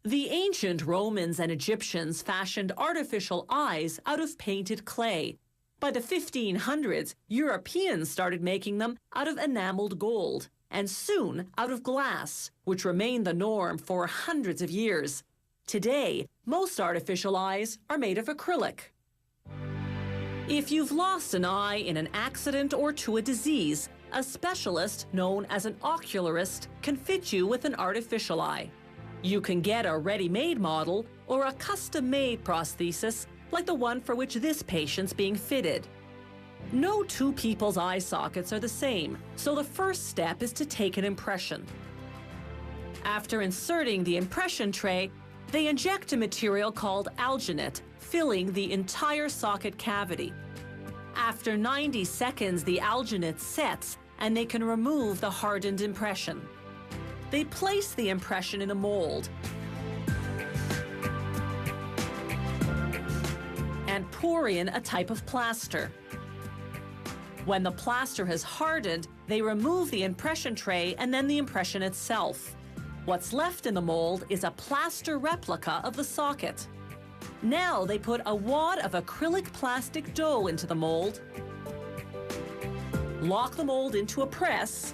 The ancient Romans and Egyptians fashioned artificial eyes out of painted clay. By the 1500s, Europeans started making them out of enameled gold, and soon out of glass, which remained the norm for hundreds of years. Today, most artificial eyes are made of acrylic. If you've lost an eye in an accident or to a disease, a specialist known as an ocularist can fit you with an artificial eye. You can get a ready-made model or a custom-made prosthesis like the one for which this patient's being fitted. No two people's eye sockets are the same, so the first step is to take an impression. After inserting the impression tray, they inject a material called alginate, filling the entire socket cavity. After 90 seconds, the alginate sets, and they can remove the hardened impression. They place the impression in a mold and pour in a type of plaster. When the plaster has hardened, they remove the impression tray and then the impression itself. What's left in the mold is a plaster replica of the socket. Now they put a wad of acrylic plastic dough into the mold, lock the mold into a press,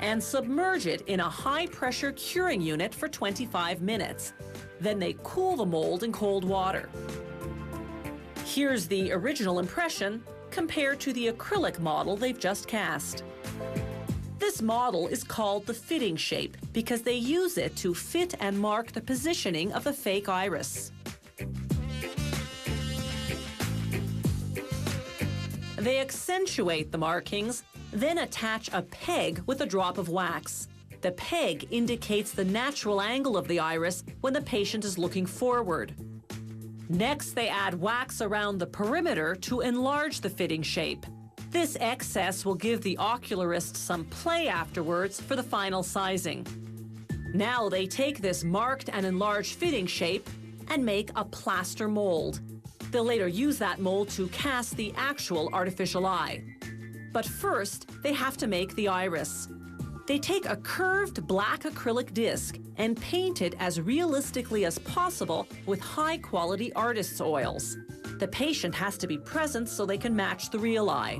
and submerge it in a high-pressure curing unit for 25 minutes. Then they cool the mold in cold water. Here's the original impression compared to the acrylic model they've just cast. This model is called the fitting shape because they use it to fit and mark the positioning of the fake iris. They accentuate the markings, then attach a peg with a drop of wax. The peg indicates the natural angle of the iris when the patient is looking forward. Next, they add wax around the perimeter to enlarge the fitting shape. This excess will give the ocularist some play afterwards for the final sizing. Now they take this marked and enlarged fitting shape and make a plaster mold. They'll later use that mold to cast the actual artificial eye. But first, they have to make the iris. They take a curved black acrylic disc and paint it as realistically as possible with high-quality artist's oils. The patient has to be present so they can match the real eye.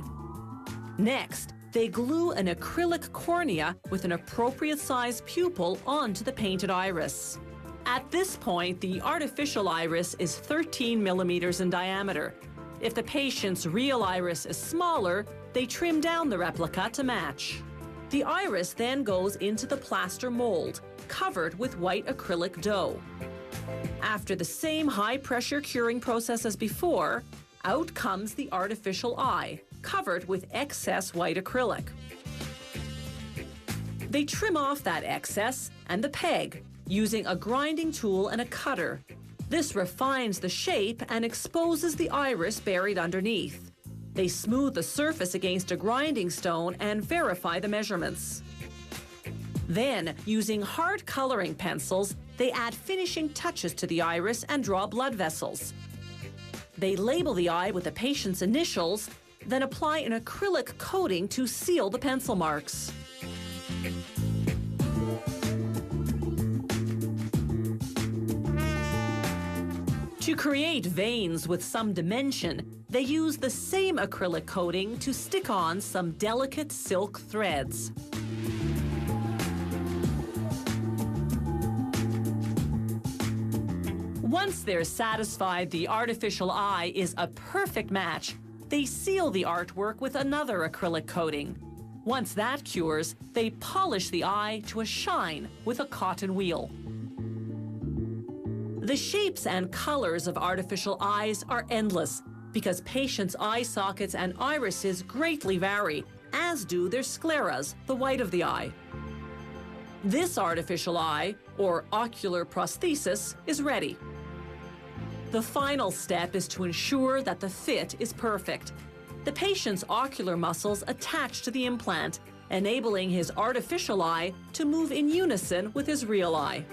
Next, they glue an acrylic cornea with an appropriate size pupil onto the painted iris. At this point, the artificial iris is 13 millimeters in diameter. If the patient's real iris is smaller, they trim down the replica to match. The iris then goes into the plaster mold, covered with white acrylic dough. After the same high-pressure curing process as before, out comes the artificial eye, covered with excess white acrylic. They trim off that excess and the peg, using a grinding tool and a cutter. This refines the shape and exposes the iris buried underneath. They smooth the surface against a grinding stone and verify the measurements. Then, using hard coloring pencils, they add finishing touches to the iris and draw blood vessels. They label the eye with the patient's initials, then apply an acrylic coating to seal the pencil marks. To create veins with some dimension, they use the same acrylic coating to stick on some delicate silk threads. Once they're satisfied the artificial eye is a perfect match, they seal the artwork with another acrylic coating. Once that cures, they polish the eye to a shine with a cotton wheel. The shapes and colors of artificial eyes are endless because patients' eye sockets and irises greatly vary, as do their scleras, the white of the eye. This artificial eye, or ocular prosthesis, is ready. The final step is to ensure that the fit is perfect. The patient's ocular muscles attach to the implant, enabling his artificial eye to move in unison with his real eye.